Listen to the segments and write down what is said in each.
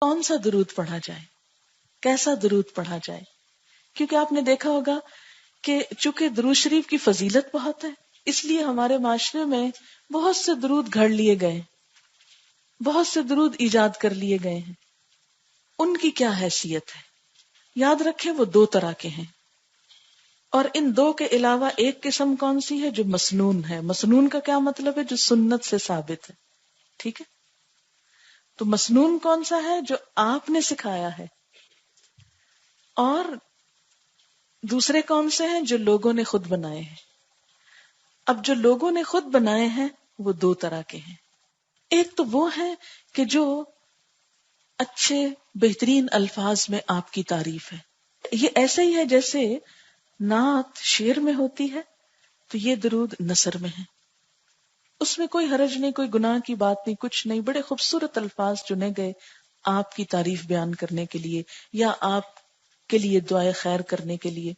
کون سا درود پڑھا جائے، کیسا درود پڑھا جائے. کیونکہ آپ نے دیکھا ہوگا کہ چونکہ درود شریف کی فضیلت بہت ہے، اس لیے ہمارے معاشرے میں بہت سے درود گھڑ لیے گئے، بہت سے درود ایجاد کر لیے گئے ہیں. ان کی کیا حیثیت ہے؟ یاد رکھیں وہ دو طرح کے ہیں، اور ان دو کے علاوہ ایک قسم کون سی ہے؟ جو مسنون ہے. مسنون کا کیا مطلب ہے؟ جو سنت سے ثابت ہے. ٹھیک ہے، تو مسنون کون سا ہے؟ جو آپ نے سکھایا ہے. اور دوسرے کون سے ہیں؟ جو لوگوں نے خود بنائے ہیں. اب جو لوگوں نے خود بنائے ہیں وہ دو طرح کے ہیں. ایک تو وہ ہے کہ جو اچھے بہترین الفاظ میں آپ کی تعریف ہے. یہ ایسے ہی ہے جیسے نعت شعر میں ہوتی ہے، تو یہ درود نثر میں ہے. اس میں کوئی حرج نہیں، کوئی گناہ کی بات نہیں، کچھ نہیں. بڑے خوبصورت الفاظ چنے گئے آپ کی تعریف بیان کرنے کے لیے یا آپ کے لیے دعائے خیر کرنے کے لیے.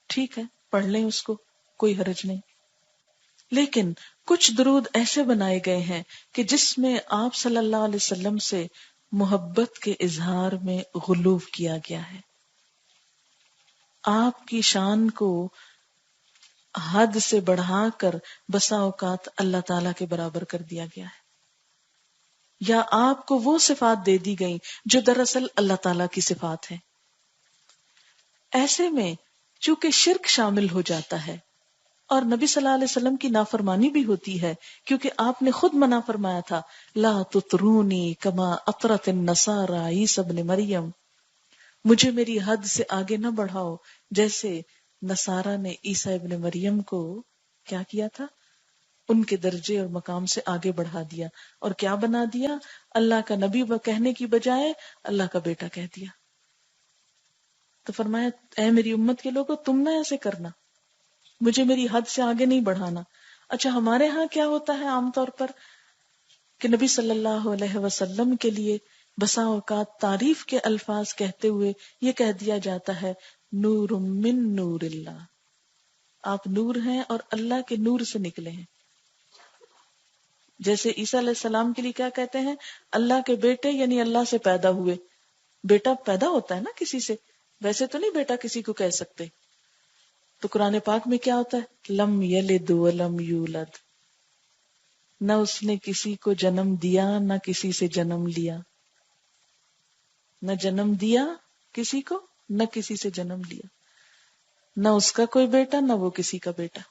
ٹھیک ہے، پڑھ لیں اس کو، کوئی حرج نہیں. لیکن کچھ درود ایسے بنائے گئے ہیں کہ جس میں آپ صلی اللہ علیہ وسلم سے محبت کے اظہار میں غلو کیا گیا ہے. آپ کی شان کو حد سے بڑھا کر بسا اوقات اللہ تعالی کے برابر کر دیا گیا ہے، یا آپ کو وہ صفات دے دی گئی جو دراصل اللہ تعالی کی صفات ہیں. ایسے میں چونکہ شرک شامل ہو جاتا ہے اور نبی صلی اللہ علیہ وسلم کی نافرمانی بھی ہوتی ہے، کیونکہ آپ نے خود منع فرمایا تھا لا تطرونی کما اطرت النصارى عیسی ابن مریم، مجھے میری حد سے آگے نہ بڑھاؤ جیسے نصارہ نے عیسی ابن مریم کو کیا کیا تھا، ان کے درجے اور مقام سے آگے بڑھا دیا اور کیا بنا دیا، اللہ کا نبی کہنے کی بجائے اللہ کا بیٹا کہہ دیا. تو فرمایا اے میری امت کے لوگوں تم نہ ایسے کرنا، مجھے میری حد سے آگے نہیں بڑھانا. اچھا ہمارے ہاں کیا ہوتا ہے عام طور پر کہ نبی صلی اللہ علیہ وسلم کے لیے بسا اوقات تعریف کے الفاظ کہتے ہوئے یہ کہہ دیا جاتا ہے نور من نور اللہ، آپ نور ہیں اور اللہ کے نور سے نکلے ہیں. جیسے عیسیٰ علیہ السلام کے لیے کیا کہتے ہیں؟ اللہ کے بیٹے، یعنی اللہ سے پیدا ہوئے. بیٹا پیدا ہوتا ہے نا کسی سے، ویسے تو نہیں بیٹا کسی کو کہہ سکتے. تو قرآن پاک میں کیا ہوتا ہے؟ لم یلد ولم یولد، نہ اس نے کسی کو جنم دیا نہ کسی سے جنم لیا، نہ جنم دیا کسی کو نہ کسی سے جنم لیا، نہ اس کا کوئی بیٹا نہ وہ کسی کا بیٹا.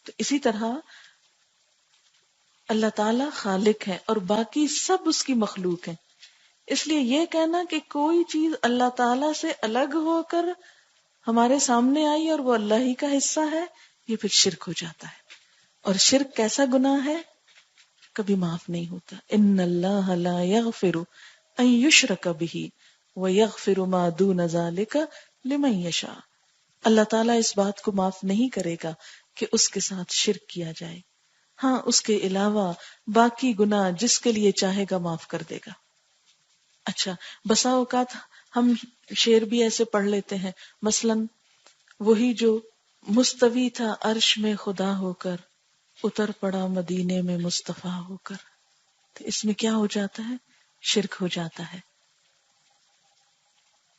تو اسی طرح اللہ تعالی خالق ہے اور باقی سب اس کی مخلوق ہیں. اس لیے یہ کہنا کہ کوئی چیز اللہ تعالی سے الگ ہو کر ہمارے سامنے آئی اور وہ اللہ ہی کا حصہ ہے، یہ پھر شرک ہو جاتا ہے. اور شرک کیسا گناہ ہے؟ کبھی معاف نہیں ہوتا. ان اللہ لا یغفر ان یشرک بہ ویغفر ما دون ذلک لمن یشاء. اللہ تعالیٰ اس بات کو معاف نہیں کرے گا کہ اس کے ساتھ شرک کیا جائے، ہاں اس کے علاوہ باقی گناہ جس کے لیے چاہے گا معاف کر دے گا. اچھا بسا اوقات ہم شعر بھی ایسے پڑھ لیتے ہیں، مثلا وہی جو مستوی تھا عرش میں خدا ہو کر، اتر پڑا مدینے میں مصطفیٰ ہو کر. تو اس میں کیا ہو جاتا ہے؟ شرک ہو جاتا ہے.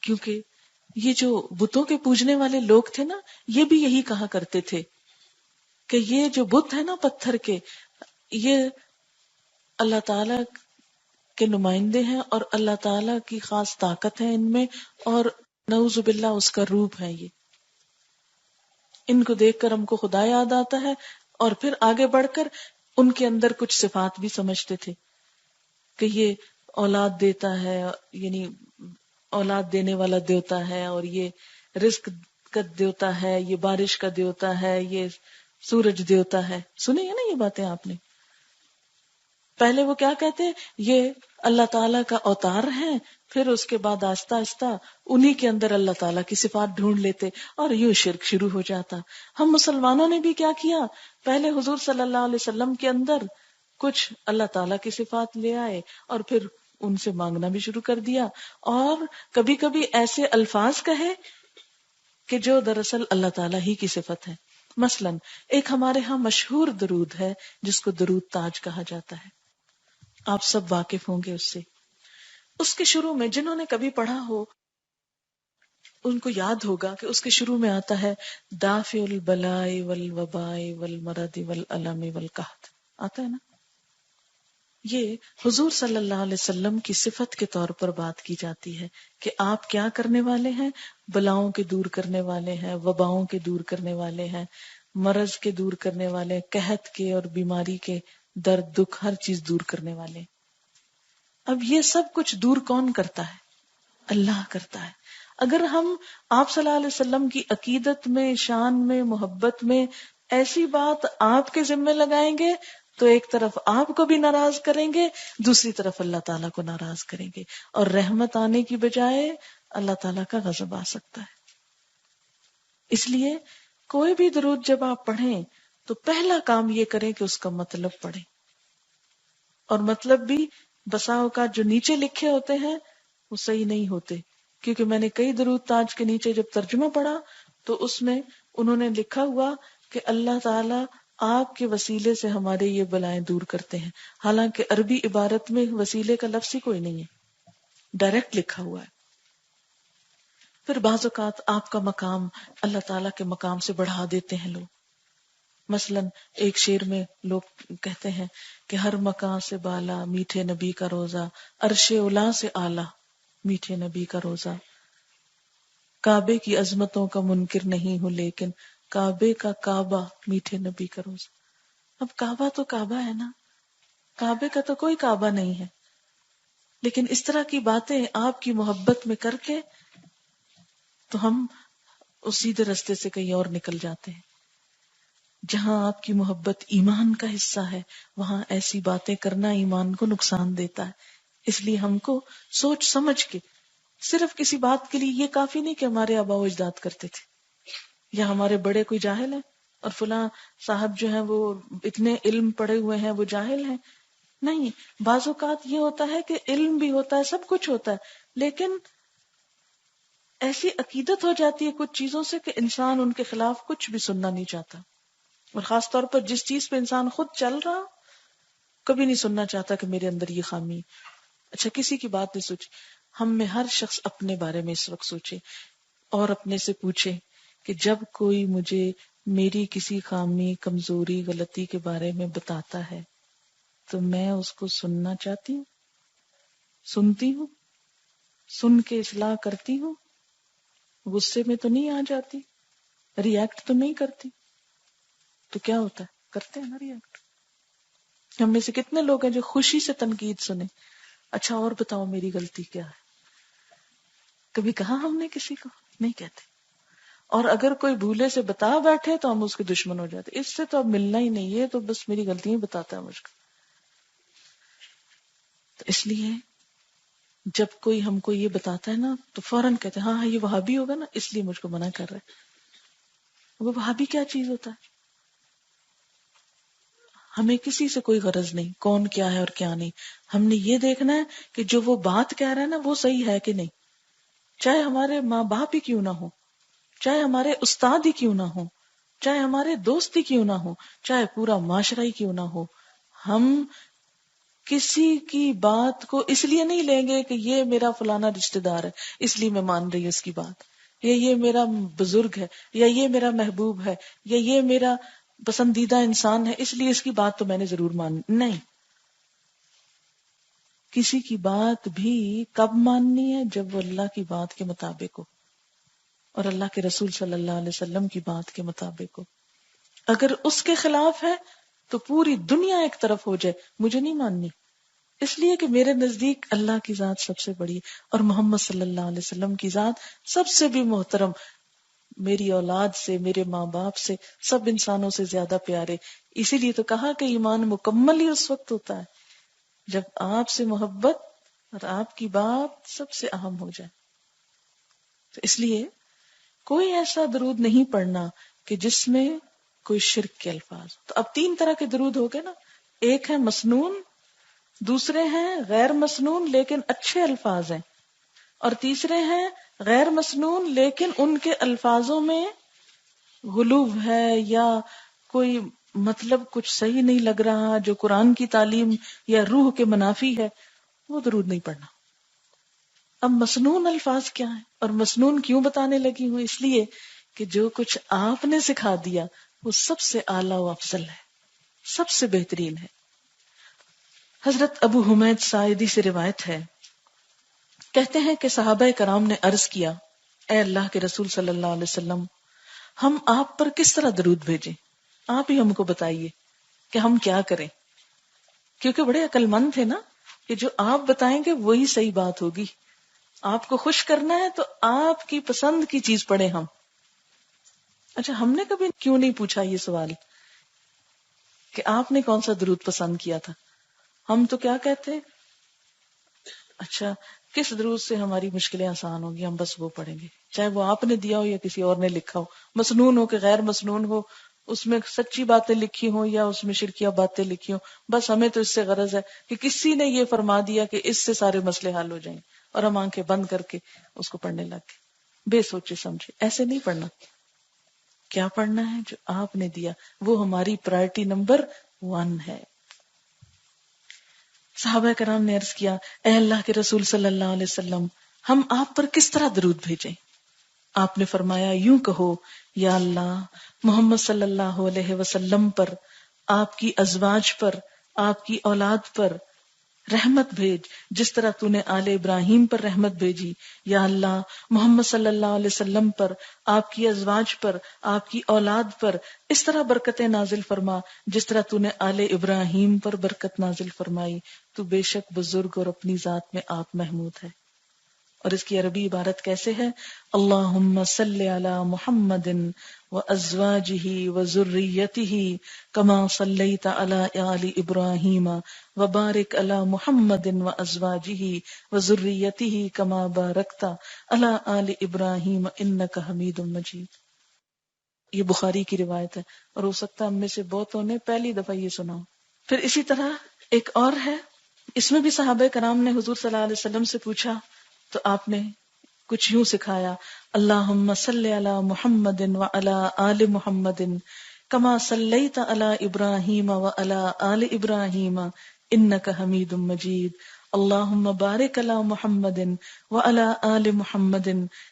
کیونکہ یہ جو بتوں کے پوجنے والے لوگ تھے نا، یہ بھی یہی کہا کرتے تھے کہ یہ جو بت ہے نا پتھر کے، یہ اللہ تعالی کے نمائندے ہیں اور اللہ تعالی کی خاص طاقت ہے ان میں، اور نعوذ باللہ اس کا روپ ہے. یہ ان کو دیکھ کر ہم کو خدا یاد آتا ہے، اور پھر آگے بڑھ کر ان کے اندر کچھ صفات بھی سمجھتے تھے کہ یہ اولاد دیتا ہے، یعنی اولاد دینے والا دیوتا ہے، اور یہ رزق کا دیوتا ہے، یہ بارش کا دیوتا ہے، یہ سورج دیوتا ہے. سنیں گے نا یہ باتیں آپ نے. پہلے وہ کیا کہتے ہیں؟ یہ اللہ تعالیٰ کا اوتار ہے، پھر اس کے بعد آہستہ آہستہ انہی کے اندر اللہ تعالیٰ کی صفات ڈھونڈ لیتے اور یوں شرک شروع ہو جاتا. ہم مسلمانوں نے بھی کیا کیا؟ پہلے حضور صلی اللہ علیہ وسلم کے اندر کچھ اللہ تعالیٰ کی صفات لے آئے اور پھر ان سے مانگنا بھی شروع کر دیا، اور کبھی کبھی ایسے الفاظ کہے کہ جو دراصل اللہ تعالیٰ ہی کی صفت ہے. مثلا ایک ہمارے ہاں مشہور درود ہے جس کو درود تاج کہا جاتا ہے. آپ سب واقف ہوں گے اس سے. اس کے شروع میں جنہوں نے کبھی پڑھا ہو ان کو یاد ہوگا کہ اس کے شروع میں آتا ہے دافع البلاء والوباء والمرض والالم والقحط، آتا ہے نا. یہ حضور صلی اللہ علیہ وسلم کی صفت کے طور پر بات کی جاتی ہے کہ آپ کیا کرنے والے ہیں، بلاؤں کے دور کرنے والے ہیں، وباؤں کے دور کرنے والے ہیں، مرض کے دور کرنے والے، قحط کے اور بیماری کے، درد دکھ ہر چیز دور کرنے والے. اب یہ سب کچھ دور کون کرتا ہے؟ اللہ کرتا ہے. اگر ہم آپ صلی اللہ علیہ وسلم کی عقیدت میں، شان میں، محبت میں ایسی بات آپ کے ذمے لگائیں گے تو ایک طرف آپ کو بھی ناراض کریں گے، دوسری طرف اللہ تعالیٰ کو ناراض کریں گے، اور رحمت آنے کی بجائے اللہ تعالیٰ کا غضب آ سکتا ہے. اس لیے کوئی بھی درود جب آپ پڑھیں تو پہلا کام یہ کریں کہ اس کا مطلب پڑھیں. اور مطلب بھی بسا اوقات جو نیچے لکھے ہوتے ہیں وہ صحیح نہیں ہوتے، کیونکہ میں نے کئی درود تاج کے نیچے جب ترجمہ پڑھا تو اس میں انہوں نے لکھا ہوا کہ اللہ تعالیٰ آپ کے وسیلے سے ہمارے یہ بلائیں دور کرتے ہیں، حالانکہ عربی عبارت میں وسیلے کا لفظ ہی کوئی نہیں ہے، ڈائریکٹ لکھا ہوا ہے. پھر بعض اوقات آپ کا مقام اللہ تعالیٰ کے مقام سے بڑھا دیتے ہیں لوگ. مثلا ایک شعر میں لوگ کہتے ہیں کہ ہر مقام سے بالا میٹھے نبی کا روزہ، عرش اولا سے اعلیٰ میٹھے نبی کا روزہ، کعبے کی عظمتوں کا منکر نہیں ہوں لیکن کعبے کا کعبہ میٹھے نبی کا روزہ. اب کعبہ تو کعبہ ہے نا، کعبے کا تو کوئی کعبہ نہیں ہے، لیکن اس طرح کی باتیں آپ کی محبت میں کر کے تو ہم اس سیدھے رستے سے کہیں اور نکل جاتے ہیں. جہاں آپ کی محبت ایمان کا حصہ ہے وہاں ایسی باتیں کرنا ایمان کو نقصان دیتا ہے. اس لیے ہم کو سوچ سمجھ کے، صرف کسی بات کے لیے یہ کافی نہیں کہ ہمارے آبا و اجداد کرتے تھے یا ہمارے بڑے کوئی جاہل ہے اور فلاں صاحب جو ہیں وہ اتنے علم پڑے ہوئے ہیں وہ جاہل ہیں. نہیں، بعض اوقات یہ ہوتا ہے کہ علم بھی ہوتا ہے، سب کچھ ہوتا ہے، لیکن ایسی عقیدت ہو جاتی ہے کچھ چیزوں سے کہ انسان ان کے خلاف کچھ بھی سننا نہیں چاہتا. اور خاص طور پر جس چیز پہ انسان خود چل رہا کبھی نہیں سننا چاہتا کہ میرے اندر یہ خامی. اچھا، کسی کی بات نہیں سوچی. ہم میں ہر شخص اپنے بارے میں اس وقت سوچے اور اپنے سے پوچھے کہ جب کوئی مجھے میری کسی خامی، کمزوری، غلطی کے بارے میں بتاتا ہے تو میں اس کو سننا چاہتی ہوں، سنتی ہوں، سن کے اصلاح کرتی ہوں، غصے میں تو نہیں آ جاتی، ری ایکٹ تو نہیں کرتی. تو کیا ہوتا ہے؟ کرتے ہیں نا ری ایکٹ. ہم میں سے کتنے لوگ ہیں جو خوشی سے تنقید سنیں، اچھا اور بتاؤ میری غلطی کیا ہے؟ کبھی کہا ہم نے کسی کو؟ نہیں کہتے. اور اگر کوئی بھولے سے بتا بیٹھے تو ہم اس کے دشمن ہو جاتے، اس سے تو اب ملنا ہی نہیں ہے، تو بس میری غلطیاں بتاتا ہے مجھ کو. تو اس لیے جب کوئی ہم کو یہ بتاتا ہے نا تو فوراً کہتے ہیں ہاں یہ وہابی ہوگا نا اس لیے مجھ کو منع کر رہا ہے. وہ وہابی کیا چیز ہوتا ہے؟ ہمیں کسی سے کوئی غرض نہیں کون کیا ہے اور کیا نہیں. ہم نے یہ دیکھنا ہے کہ جو وہ بات کہہ رہا ہے نا وہ صحیح ہے کہ نہیں، چاہے ہمارے ماں باپ ہی کیوں نہ ہو، چاہے ہمارے استاد ہی کیوں نہ ہو، چاہے ہمارے دوست ہی کیوں نہ ہو، چاہے پورا معاشرہ ہی کیوں نہ ہو. ہم کسی کی بات کو اس لیے نہیں لیں گے کہ یہ میرا فلانا رشتہ دار ہے اس لیے میں مان رہی ہوں اس کی بات، یا یہ میرا بزرگ ہے، یا یہ میرا محبوب ہے، یا یہ میرا پسندیدہ انسان ہے اس لیے اس کی بات تو میں نے ضرور مانی. نہیں، کسی کی بات بھی کب ماننی ہے؟ جب وہ اللہ کی بات کے مطابق ہو اور اللہ کے رسول صلی اللہ علیہ وسلم کی بات کے مطابق ہو. اگر اس کے خلاف ہے تو پوری دنیا ایک طرف ہو جائے، مجھے نہیں ماننی، اس لیے کہ میرے نزدیک اللہ کی ذات سب سے بڑی ہے اور محمد صلی اللہ علیہ وسلم کی ذات سب سے بھی محترم، میری اولاد سے، میرے ماں باپ سے، سب انسانوں سے زیادہ پیارے. اسی لیے تو کہا کہ ایمان مکمل ہی اس وقت ہوتا ہے جب آپ سے محبت اور آپ کی بات سب سے اہم ہو جائے. تو اس لیے کوئی ایسا درود نہیں پڑھنا کہ جس میں کوئی شرک کے الفاظ. تو اب 3 طرح کے درود ہو گئے نا، ایک ہے مسنون، دوسرے ہیں غیر مسنون لیکن اچھے الفاظ ہیں، اور تیسرے ہیں غیر مسنون لیکن ان کے الفاظوں میں غلو ہے یا کوئی مطلب کچھ صحیح نہیں لگ رہا، جو قرآن کی تعلیم یا روح کے منافی ہے، وہ درود نہیں پڑھنا۔ اب مسنون الفاظ کیا ہیں اور مسنون کیوں بتانے لگی ہوں؟ اس لیے کہ جو کچھ آپ نے سکھا دیا وہ سب سے اعلیٰ و افضل ہے، سب سے بہترین ہے۔ حضرت ابو حمید ساعدی سے روایت ہے، کہتے ہیں کہ صحابہ کرام نے عرض کیا، اے اللہ کے رسول صلی اللہ علیہ وسلم، ہم آپ پر کس طرح درود بھیجیں؟ آپ ہی ہم کو بتائیے کہ ہم کیا کریں، کیونکہ بڑے عقل مند تھے نا کہ جو آپ بتائیں گے وہی صحیح بات ہوگی۔ آپ کو خوش کرنا ہے تو آپ کی پسند کی چیز پڑھیں ہم۔ اچھا، ہم نے کبھی کیوں نہیں پوچھا یہ سوال کہ آپ نے کون سا درود پسند کیا تھا؟ ہم تو کیا کہتے، اچھا کس درود سے ہماری مشکلیں آسان ہوگی، ہم بس وہ پڑھیں گے، چاہے وہ آپ نے دیا ہو یا کسی اور نے لکھا ہو، مسنون ہو کہ غیر مسنون ہو، اس میں سچی باتیں لکھی ہوں یا اس میں شرکیہ باتیں لکھی ہوں، بس ہمیں تو اس سے غرض ہے کہ کسی نے یہ فرما دیا کہ اس سے سارے مسئلے حل ہو جائیں، اور ہم آنکھیں بند کر کے اس کو پڑھنے لگ گئے بے سوچے سمجھے۔ ایسے نہیں پڑھنا، کیا پڑھنا ہے؟ جو آپ نے دیا وہ ہماری پرائرٹی نمبر 1 ہے۔ صحابہ کرام نے عرض کیا، اے اللہ کے رسول صلی اللہ علیہ وسلم، ہم آپ پر کس طرح درود بھیجیں؟ آپ نے فرمایا، یوں کہو، یا اللہ محمد صلی اللہ علیہ وسلم پر، آپ کی ازواج پر، آپ کی اولاد پر رحمت بھیج جس طرح تو نے آل ابراہیم پر رحمت بھیجی۔ یا اللہ محمد صلی اللہ علیہ وسلم پر، آپ کی ازواج پر، آپ کی اولاد پر اس طرح برکتیں نازل فرما جس طرح تو نے آل ابراہیم پر برکت نازل فرمائی، تو بے شک بزرگ اور اپنی ذات میں آپ محمود ہے۔ اور اس کی عربی عبارت کیسے ہے؟ اللہم صلی علی محمد وازواجہ وذریتہ کما صلیت علی آل ابراہیم وبارک علی محمد وازواجہ وذریتہ کما بارکت علی آل ابراہیم انک حمید مجید۔ یہ بخاری کی روایت ہے اور ہو سکتا ہے ہم میں سے بہتوں نے پہلی دفعہ یہ سنا ہو۔ پھر اسی طرح ایک اور ہے، اس میں بھی صحابہ کرام نے حضور صلی اللہ علیہ وسلم سے پوچھا تو آپ نے کچھ یوں سکھایا، اللہم صلی علی محمد وعلی آل محمد کما صلیت علی ابراہیم وعلی آل ابراہیم انک حمید مجید، اللہم بارک علی محمد وعلی آل محمد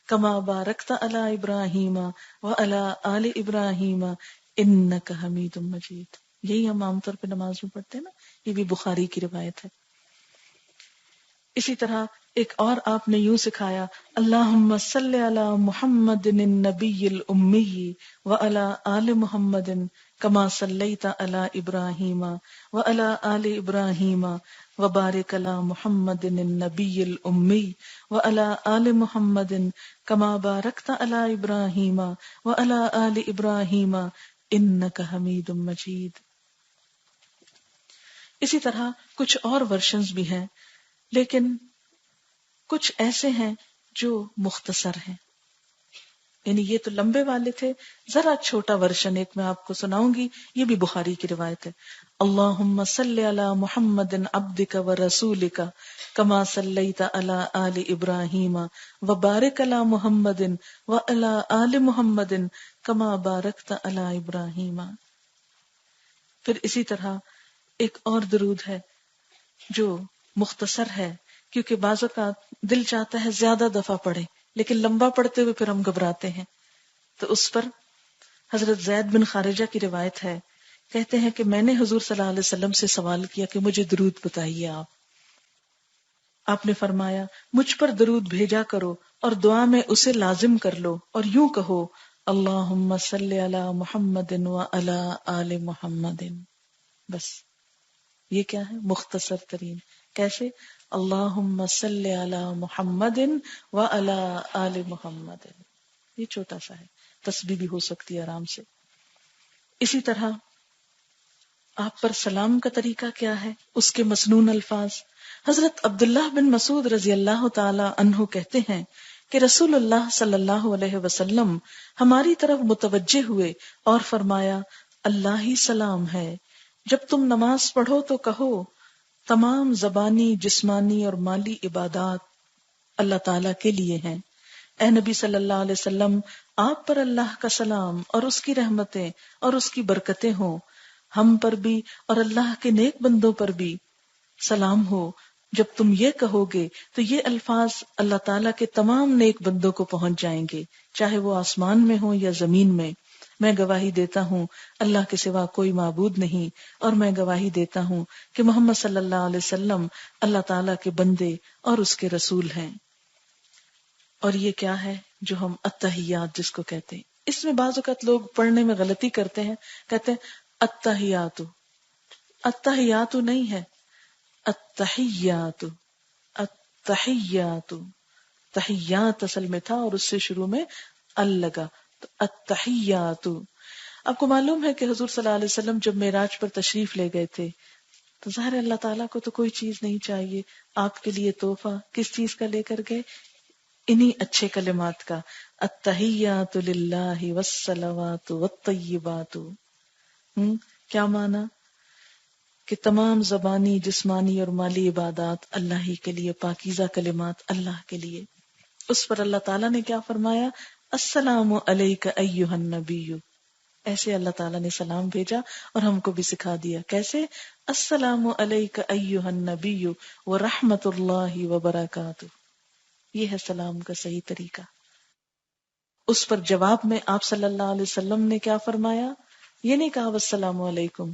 کما بارکت علی ابراہیم وعلی آل ابراہیم انک حمید مجید۔ یہی ہم عام طور پہ نماز میں پڑھتے ہیں نا، یہ بھی بخاری کی روایت ہے۔ اسی طرح ایک اور آپ نے یوں سکھایا، اللہم صلی علی محمد النبی الامی وعلی آل محمد کما صلیت علی ابراہیم وعلی آل ابراہیم وبارک علی محمد النبی الامی وعلی آل محمد کما بارکت علی ابراہیم وعلی آل ابراہیم انک حمید مجید۔ اسی طرح کچھ اور ورشنز بھی ہیں، لیکن کچھ ایسے ہیں جو مختصر ہیں، یعنی یہ تو لمبے والے تھے، ذرا چھوٹا ورشن ایک میں آپ کو سناؤں گی، یہ بھی بخاری کی روایت ہے۔ اللہم صلی علی محمد عبدک ورسولک کما صلیت علی آل ابراہیم وبارک علی محمد وعلی آل محمد کما بارکت علی ابراہیم۔ پھر اسی طرح ایک اور درود ہے جو مختصر ہے، کیونکہ بعض اوقات دل چاہتا ہے زیادہ دفعہ پڑھے لیکن لمبا پڑھتے ہوئے پھر ہم گھبراتے ہیں، تو اس پر حضرت زید بن خارجہ کی روایت ہے، کہتے ہیں کہ میں نے حضور صلی اللہ علیہ وسلم سے سوال کیا کہ مجھے درود بتائیے آپ نے فرمایا مجھ پر درود بھیجا کرو اور دعا میں اسے لازم کر لو اور یوں کہو، اللہم صلی علی محمد وعلی آل محمد۔ بس یہ کیا ہے؟ مختصر ترین۔ کیسے؟ اللہم صلی علی محمد وعلی آل محمد، یہ چھوٹا سا ہے، تسبیح بھی ہو سکتی ہے آرام سے۔ اسی طرح آپ پر سلام کا طریقہ کیا ہے، اس کے مسنون الفاظ۔ حضرت عبداللہ بن مسعود رضی اللہ تعالی عنہ کہتے ہیں کہ رسول اللہ صلی اللہ علیہ وسلم ہماری طرف متوجہ ہوئے اور فرمایا، اللہ ہی سلام ہے، جب تم نماز پڑھو تو کہو، تمام زبانی، جسمانی اور مالی عبادات اللہ تعالیٰ کے لیے ہیں۔ اے نبی صلی اللہ علیہ وسلم، آپ پر اللہ کا سلام اور اس کی رحمتیں اور اس کی برکتیں ہوں۔ ہم پر بھی اور اللہ کے نیک بندوں پر بھی سلام ہو. جب تم یہ کہو گے تو یہ الفاظ اللہ تعالیٰ کے تمام نیک بندوں کو پہنچ جائیں گے، چاہے وہ آسمان میں ہوں یا زمین میں. میں گواہی دیتا ہوں اللہ کے سوا کوئی معبود نہیں، اور میں گواہی دیتا ہوں کہ محمد صلی اللہ علیہ وسلم اللہ تعالیٰ کے بندے اور اس کے رسول ہیں. اور یہ کیا ہے جو ہم التحیات جس کو کہتے ہیں؟ اس میں بعض اوقات لوگ پڑھنے میں غلطی کرتے ہیں، کہتے ہیں التحیات. التحیات نہیں ہے، التحیات. التحیات تحیات اصل میں تھا اور اس سے شروع میں ال لگا، تو التحیات. آپ کو معلوم ہے کہ حضور صلی اللہ علیہ وسلم جب معراج پر تشریف لے گئے تھے تو ظاہر اللہ تعالیٰ کو تو کوئی چیز نہیں چاہیے، آپ کے لیے تحفہ کس چیز کا لے کر گئے؟ انہی اچھے کلمات کا، التحیات للہ والصلوات والطیبات. کیا معنی؟ کہ تمام زبانی، جسمانی اور مالی عبادات اللہ ہی کے لیے، پاکیزہ کلمات اللہ کے لیے. اس پر اللہ تعالیٰ نے کیا فرمایا؟ السلام علیک ایھا النبی. ایسے اللہ تعالیٰ نے سلام بھیجا اور ہم کو بھی سکھا دیا کیسے. السلام علیک ایھا النبی ورحمۃ اللہ وبرکاتہ. یہ ہے سلام کا صحیح طریقہ. اس پر جواب میں آپ صلی اللہ علیہ وسلم نے کیا فرمایا؟ یہ نہیں کہا والسلام علیکم،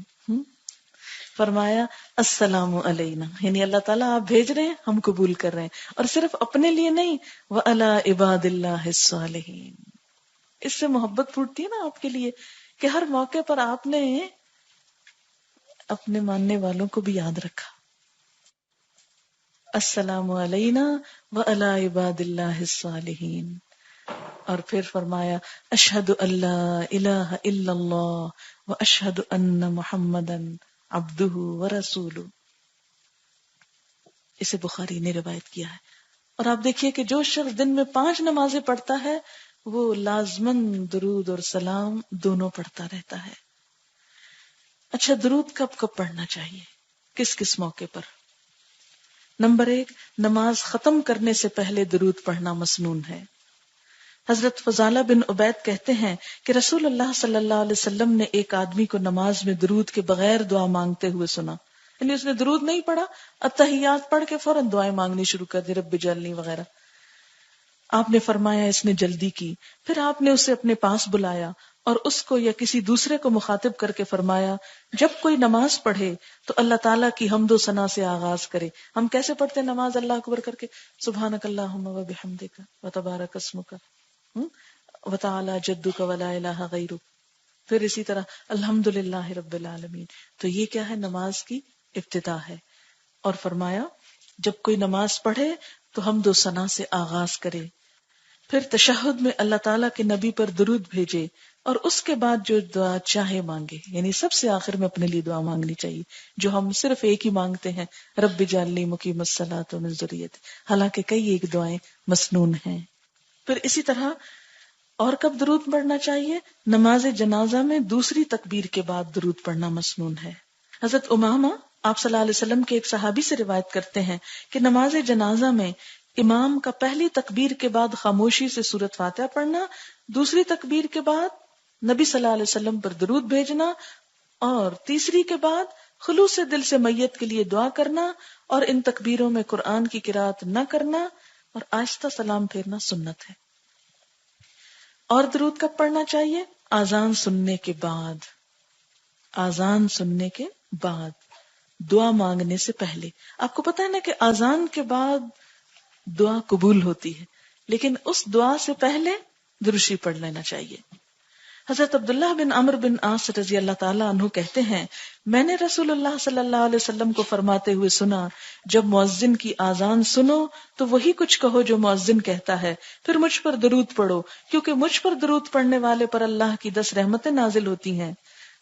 فرمایا السلام علینا، یعنی اللہ تعالیٰ آپ بھیج رہے ہیں، ہم قبول کر رہے ہیں، اور صرف اپنے لیے نہیں، وَعَلَىٰ عِبَادِ اللَّهِ الصَّالِحِينَ. اس سے محبت پھوٹتی ہے نا آپ کے لیے کہ ہر موقع پر آپ نے اپنے ماننے والوں کو بھی یاد رکھا. السلام علینا وعلی عباد اللہ الصالحین. اور پھر فرمایا اشہد اللہ الہ الا اللہ واشہد ان محمدا عبدہ ورسولہ. اسے بخاری نے روایت کیا ہے. اور آپ دیکھیے کہ جو شخص دن میں 5 نمازیں پڑھتا ہے وہ لازماً درود اور سلام دونوں پڑھتا رہتا ہے. اچھا، درود کب کب پڑھنا چاہیے، کس کس موقع پر؟ نمبر 1، نماز ختم کرنے سے پہلے درود پڑھنا مسنون ہے. حضرت فضالہ بن عبید کہتے ہیں کہ رسول اللہ صلی اللہ علیہ وسلم نے ایک آدمی کو نماز میں درود کے بغیر دعا مانگتے ہوئے سنا. یعنی اس نے درود نہیں پڑھا، التحیات پڑھ کے فوراً دعائیں مانگنی شروع کر دی، رب اجعلنی وغیرہ. آپ نے فرمایا اس نے جلدی کی. پھر آپ نے اسے اپنے پاس بلایا اور اس کو یا کسی دوسرے کو مخاطب کر کے فرمایا جب کوئی نماز پڑھے تو اللہ تعالیٰ کی حمد و ثنا سے آغاز کرے. ہم کیسے پڑھتے ہیں نماز اللہ اکبر کر کے؟ سبحانک اللہم و بحمدک و تبارک اسمک و تعالی جدک و لا الہ غیرک. پھر اسی طرح الحمدللہ رب العالمین. تو یہ کیا ہے؟ نماز کی ابتدا ہے. اور فرمایا جب کوئی نماز پڑھے تو حمد و ثنا سے آغاز کرے. پھر تشہد میں اللہ تعالیٰ کے نبی پر درود بھیجے اور اس کے بعد جو دعا چاہے مانگے. یعنی سب سے آخر میں اپنے لیے دعا مانگنی چاہیے، جو ہم صرف ایک ہی مانگتے ہیں، رب اجعلنی مقیم الصلاۃ ومن ذریتی، حالانکہ کئی ایک دعائیں مسنون ہیں. پھر اسی طرح اور کب درود پڑھنا چاہیے؟ نماز جنازہ میں دوسری تکبیر کے بعد درود پڑھنا مسنون ہے. حضرت امامہ آپ صلی اللہ علیہ وسلم کے ایک صحابی سے روایت کرتے ہیں کہ نماز جنازہ میں امام کا پہلی تکبیر کے بعد خاموشی سے سورۃ فاتحہ پڑھنا، دوسری تکبیر کے بعد نبی صلی اللہ علیہ وسلم پر درود بھیجنا، اور تیسری کے بعد خلوص دل سے میت کے لیے دعا کرنا، اور ان تکبیروں میں قرآن کی قرات نہ کرنا اور آہستہ سلام پھیرنا سنت ہے. اور درود کب پڑھنا چاہیے؟ آذان سننے کے بعد. آذان سننے کے بعد، دعا مانگنے سے پہلے. آپ کو پتا ہے نا کہ آذان کے بعد دعا قبول ہوتی ہے، لیکن اس دعا سے پہلے درود شریف پڑھ لینا چاہیے. حضرت عبداللہ بن عمرو بن عاص رضی اللہ تعالیٰ عنہ کہتے ہیں میں نے رسول اللہ صلی اللہ علیہ وسلم کو فرماتے ہوئے سنا جب مؤذن کی آذان سنو تو وہی کچھ کہو جو مؤذن کہتا ہے، پھر مجھ پر درود پڑھو کیونکہ مجھ پر درود پڑھنے والے پر اللہ کی 10 رحمتیں نازل ہوتی ہیں.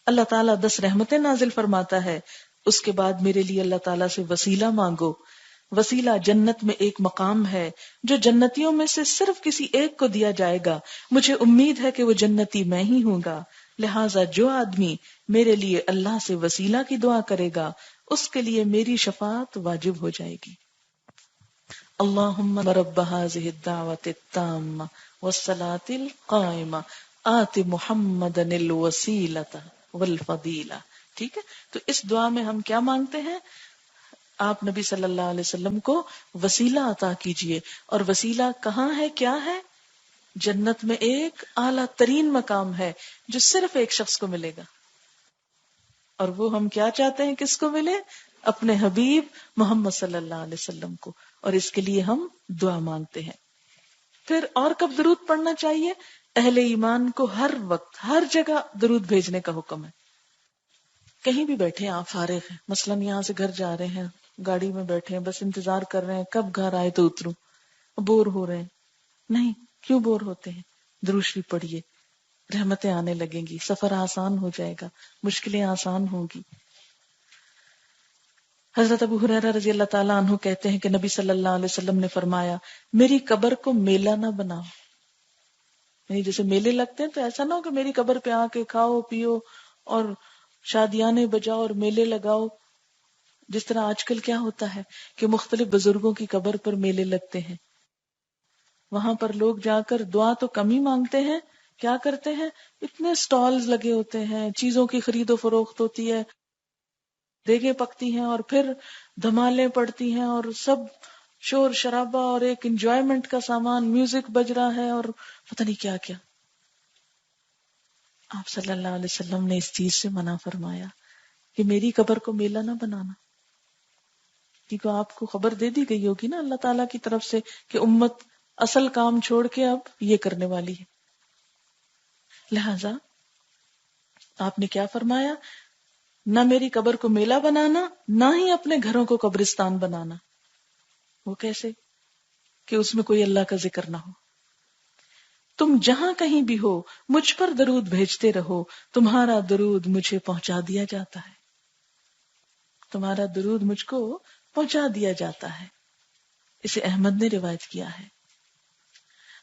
اللہ تعالیٰ 10 رحمتیں نازل فرماتا ہے. اس کے بعد میرے لیے اللہ تعالیٰ سے وسیلہ مانگو. وسیلہ جنت میں ایک مقام ہے جو جنتیوں میں سے صرف کسی ایک کو دیا جائے گا. مجھے امید ہے کہ وہ جنتی میں ہی ہوں گا، لہٰذا جو آدمی میرے لیے اللہ سے وسیلہ کی دعا کرے گا اس کے لیے میری شفاعت واجب ہو جائے گی. اللہم رب ھذہ الدعوۃ التامہ والصلاۃ القائمہ آت محمدا الوسیلۃ والفضیلہ. ٹھیک ہے، تو اس دعا میں ہم کیا مانگتے ہیں؟ آپ نبی صلی اللہ علیہ وسلم کو وسیلہ عطا کیجئے. اور وسیلہ کہاں ہے، کیا ہے؟ جنت میں ایک اعلیٰ ترین مقام ہے جو صرف ایک شخص کو ملے گا. اور وہ ہم کیا چاہتے ہیں، کس کو ملے؟ اپنے حبیب محمد صلی اللہ علیہ وسلم کو. اور اس کے لیے ہم دعا مانگتے ہیں. پھر اور کب درود پڑھنا چاہیے؟ اہل ایمان کو ہر وقت ہر جگہ درود بھیجنے کا حکم ہے. کہیں بھی بیٹھے آپ فارغ ہیں، مثلاً یہاں سے گھر جا رہے ہیں، گاڑی میں بیٹھے ہیں، بس انتظار کر رہے ہیں کب گھر آئے تو اتروں، بور ہو رہے ہیں. نہیں، کیوں بور ہوتے ہیں؟ درود شریف پڑھیے، رحمتیں آنے لگیں گی، سفر آسان ہو جائے گا، مشکلیں آسان ہوں گی. حضرت ابو ہریرہ رضی اللہ تعالیٰ عنہ کہتے ہیں کہ نبی صلی اللہ علیہ وسلم نے فرمایا، میری قبر کو میلہ نہ بناؤ. یعنی جیسے میلے لگتے ہیں تو ایسا نہ ہو کہ میری قبر پہ آ کے کھاؤ پیو اور شادیانے بجاؤ اور میلے لگاؤ. جس طرح آج کل کیا ہوتا ہے کہ مختلف بزرگوں کی قبر پر میلے لگتے ہیں، وہاں پر لوگ جا کر دعا تو کم ہی مانگتے ہیں، کیا کرتے ہیں، اتنے سٹالز لگے ہوتے ہیں، چیزوں کی خرید و فروخت ہوتی ہے، دیگیں پکتی ہیں اور پھر دھمالیں پڑتی ہیں اور سب شور شرابہ اور ایک انجوائمنٹ کا سامان، میوزک بج رہا ہے اور پتہ نہیں کیا کیا. آپ صلی اللہ علیہ وسلم نے اس چیز سے منع فرمایا کہ میری قبر کو میلہ نہ بنانا. کیونکہ آپ کو خبر دے دی گئی ہوگی نا اللہ تعالیٰ کی طرف سے کہ امت اصل کام چھوڑ کے اب یہ کرنے والی ہے. لہذا آپ نے کیا فرمایا؟ نہ میری قبر کو میلہ بنانا، نہ ہی اپنے گھروں کو قبرستان بنانا. وہ کیسے؟ کہ اس میں کوئی اللہ کا ذکر نہ ہو. تم جہاں کہیں بھی ہو مجھ پر درود بھیجتے رہو، تمہارا درود مجھے پہنچا دیا جاتا ہے. تمہارا درود مجھ کو پہنچا دیا جاتا ہے. اسے احمد نے روایت کیا ہے.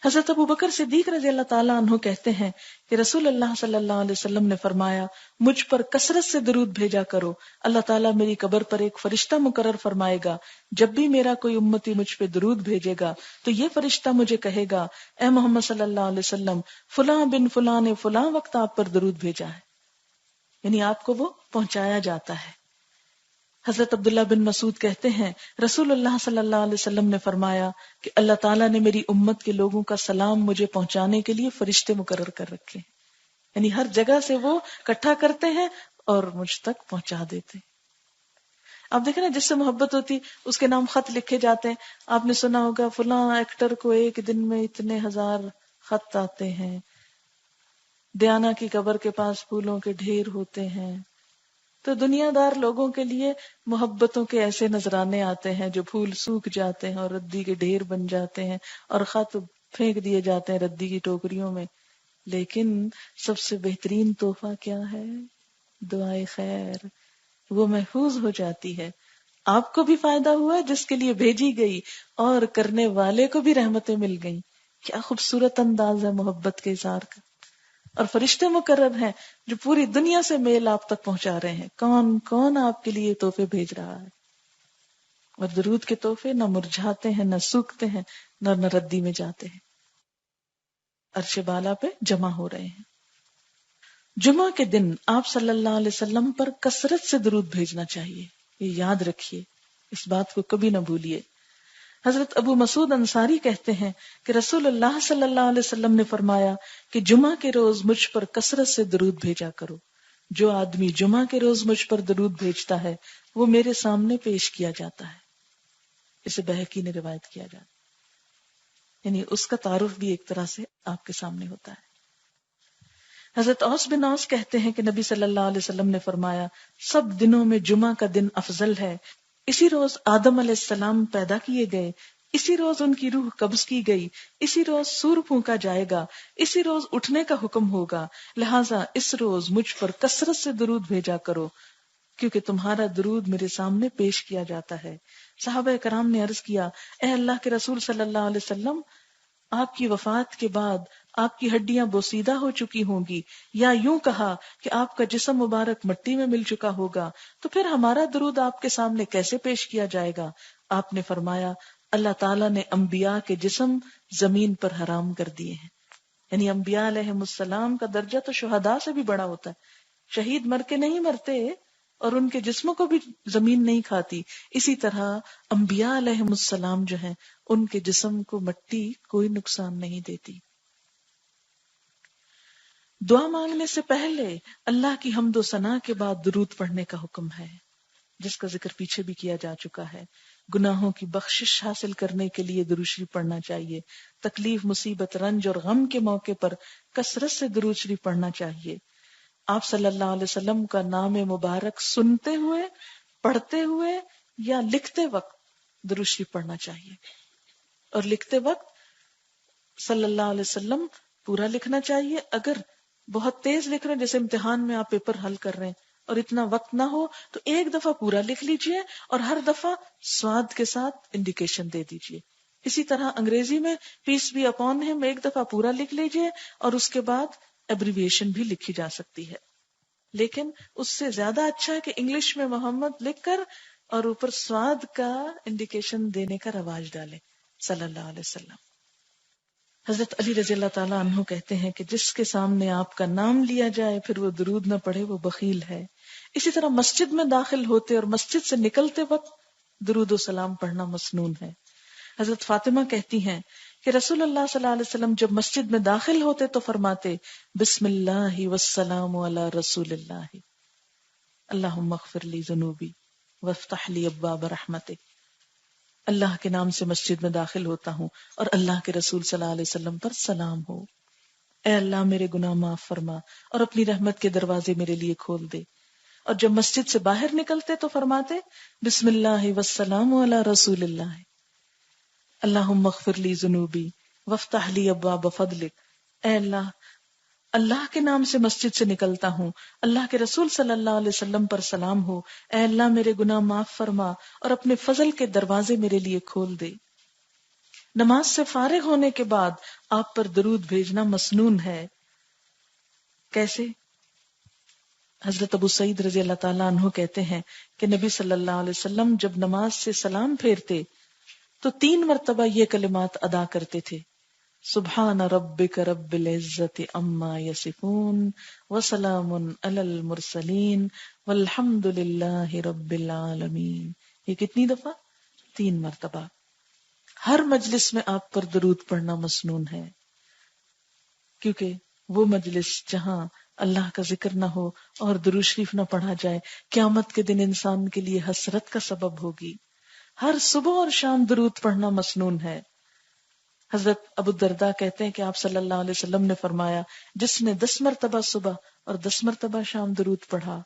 حضرت ابو بکر صدیق رضی اللہ تعالیٰ عنہ کہتے ہیں کہ رسول اللہ صلی اللہ علیہ وسلم نے فرمایا، مجھ پر کثرت سے درود بھیجا کرو، اللہ تعالیٰ میری قبر پر ایک فرشتہ مقرر فرمائے گا، جب بھی میرا کوئی امتی مجھ پہ درود بھیجے گا تو یہ فرشتہ مجھے کہے گا، اے محمد صلی اللہ علیہ وسلم، فلاں بن فلاں نے فلاں وقت آپ پر درود بھیجا ہے. یعنی آپ کو وہ پہنچایا جاتا ہے. حضرت عبداللہ بن مسعود کہتے ہیں رسول اللہ صلی اللہ علیہ وسلم نے فرمایا کہ اللہ تعالیٰ نے میری امت کے لوگوں کا سلام مجھے پہنچانے کے لیے فرشتے مقرر کر رکھے ہیں. یعنی ہر جگہ سے وہ اکٹھا کرتے ہیں اور مجھ تک پہنچا دیتے. آپ دیکھیں نا، جس سے محبت ہوتی اس کے نام خط لکھے جاتے ہیں. آپ نے سنا ہوگا فلاں ایکٹر کو ایک دن میں اتنے 1000 خط آتے ہیں، دیانا کی قبر کے پاس پھولوں کے ڈھیر ہوتے ہیں. تو دنیا دار لوگوں کے لیے محبتوں کے ایسے نذرانے آتے ہیں جو پھول سوکھ جاتے ہیں اور ردی کے ڈھیر بن جاتے ہیں اور خط پھینک دیے جاتے ہیں ردی کی ٹوکریوں میں. لیکن سب سے بہترین تحفہ کیا ہے؟ دعائے خیر. وہ محفوظ ہو جاتی ہے، آپ کو بھی فائدہ ہوا جس کے لیے بھیجی گئی اور کرنے والے کو بھی رحمتیں مل گئیں. کیا خوبصورت انداز ہے محبت کے اظہار کا. اور فرشتے مقرر ہیں جو پوری دنیا سے میل آپ تک پہنچا رہے ہیں. کون کون آپ کے لیے تحفے بھیج رہا ہے. اور درود کے تحفے نہ مرجھاتے ہیں، نہ سوکھتے ہیں، نہ ردی میں جاتے ہیں، عرش بالا پہ جمع ہو رہے ہیں. جمعہ کے دن آپ صلی اللہ علیہ وسلم پر کثرت سے درود بھیجنا چاہیے. یہ یاد رکھیے، اس بات کو کبھی نہ بھولیے. حضرت ابو مسعود انصاری کہتے ہیں کہ رسول اللہ صلی اللہ علیہ وسلم نے فرمایا کہ جمعہ کے روز مجھ پر کثرت سے درود بھیجا کرو. جو آدمی جمعہ کے روز مجھ پر درود بھیجتا ہے وہ میرے سامنے پیش کیا جاتا ہے. اسے بہقی نے روایت کیا جاتا، یعنی اس کا تعارف بھی ایک طرح سے آپ کے سامنے ہوتا ہے. حضرت اوس بن اوس کہتے ہیں کہ نبی صلی اللہ علیہ وسلم نے فرمایا، سب دنوں میں جمعہ کا دن افضل ہے. اسی روز آدم علیہ السلام پیدا کیے گئے، اسی روز ان کی روح قبض کی گئی، اسی روز سور پھونکا جائے گا، اسی روز اٹھنے کا حکم ہوگا. لہٰذا اس روز مجھ پر کثرت سے درود بھیجا کرو کیونکہ تمہارا درود میرے سامنے پیش کیا جاتا ہے. صحابہ کرام نے عرض کیا، اے اللہ کے رسول صلی اللہ علیہ وسلم، آپ کی وفات کے بعد آپ کی ہڈیاں بوسیدہ ہو چکی ہوں گی، یا یوں کہا کہ آپ کا جسم مبارک مٹی میں مل چکا ہوگا، تو پھر ہمارا درود آپ کے سامنے کیسے پیش کیا جائے گا؟ آپ نے فرمایا، اللہ تعالیٰ نے انبیاء کے جسم زمین پر حرام کر دیے ہیں. یعنی انبیاء علیہ السلام کا درجہ تو شہداء سے بھی بڑا ہوتا ہے. شہید مر کے نہیں مرتے اور ان کے جسموں کو بھی زمین نہیں کھاتی، اسی طرح انبیاء علیہم السلام جو ہیں ان کے جسم کو مٹی کوئی نقصان نہیں دیتی۔ دعا مانگنے سے پہلے اللہ کی حمد و ثنا کے بعد درود پڑھنے کا حکم ہے، جس کا ذکر پیچھے بھی کیا جا چکا ہے۔ گناہوں کی بخشش حاصل کرنے کے لیے درود شریف پڑھنا چاہیے، تکلیف، مصیبت، رنج اور غم کے موقع پر کثرت سے درود شریف پڑھنا چاہیے۔ آپ صلی اللہ علیہ وسلم کا نام مبارک سنتے ہوئے، پڑھتے ہوئے یا لکھتے وقت درود شریف پڑھنا چاہیے، اور لکھتے وقت صلی اللہ علیہ وسلم پورا لکھنا چاہیے۔ اگر بہت تیز لکھ رہے ہیں، جیسے امتحان میں آپ پیپر حل کر رہے ہیں اور اتنا وقت نہ ہو، تو ایک دفعہ پورا لکھ لیجئے اور ہر دفعہ سواد کے ساتھ انڈیکیشن دے دیجئے۔ اسی طرح انگریزی میں پیس بی اپون ہم ایک دفعہ پورا لکھ لیجئے اور اس کے بعد ایبریویشن بھی لکھی جا سکتی ہے، لیکن اس سے زیادہ اچھا ہے کہ انگلش میں محمد لکھ کر اور اوپر سواد کا انڈیکیشن دینے کا رواج ڈالیں صلی اللہ علیہ وسلم۔ حضرت علی رضی اللہ تعالیٰ عنہ کہتے ہیں کہ جس کے سامنے آپ کا نام لیا جائے پھر وہ درود نہ پڑھے وہ بخیل ہے۔ اسی طرح مسجد میں داخل ہوتے اور مسجد سے نکلتے وقت درود و سلام پڑھنا مسنون ہے۔ حضرت فاطمہ کہتی ہیں کہ رسول اللہ صلی اللہ علیہ وسلم جب مسجد میں داخل ہوتے تو فرماتے بسم اللہ والسلام علی رسول اللہ، اللہم اغفر لی ذنوبی وافتح لی ابواب رحمتک۔ اللہ کے نام سے مسجد میں داخل ہوتا ہوں اور اللہ کے رسول صلی اللہ علیہ وسلم پر سلام ہو، اے اللہ میرے گناہ معاف فرما اور اپنی رحمت کے دروازے میرے لیے کھول دے۔ اور جب مسجد سے باہر نکلتے تو فرماتے بسم اللہ والسلام علی رسول اللہ، اللہم اغفر لی ذنوبی وافتح لی ابواب فضلک۔ اے اللہ، اللہ کے نام سے مسجد سے نکلتا ہوں، اللہ کے رسول صلی اللہ علیہ وسلم پر سلام ہو، اے اللہ میرے گناہ معاف فرما اور اپنے فضل کے دروازے میرے لیے کھول دے۔ نماز سے فارغ ہونے کے بعد آپ پر درود بھیجنا مسنون ہے۔ کیسے؟ حضرت ابو سعید رضی اللہ تعالیٰ عنہ کہتے ہیں کہ نبی صلی اللہ علیہ وسلم جب نماز سے سلام پھیرتے تو 3 مرتبہ یہ کلمات ادا کرتے تھے، سبحان ربک رب العزت عما یصفون وسلام علی المرسلین والحمد للہ رب العالمین۔ یہ کتنی دفعہ؟ 3 مرتبہ۔ ہر مجلس میں آپ پر درود پڑھنا مسنون ہے، کیونکہ وہ مجلس جہاں اللہ کا ذکر نہ ہو اور درود شریف نہ پڑھا جائے قیامت کے دن انسان کے لیے حسرت کا سبب ہوگی۔ ہر صبح اور شام درود پڑھنا مسنون ہے۔ حضرت ابو الدرداء کہتے ہیں کہ آپ صلی اللہ علیہ وسلم نے فرمایا جس نے 10 مرتبہ صبح اور 10 مرتبہ شام درود پڑھا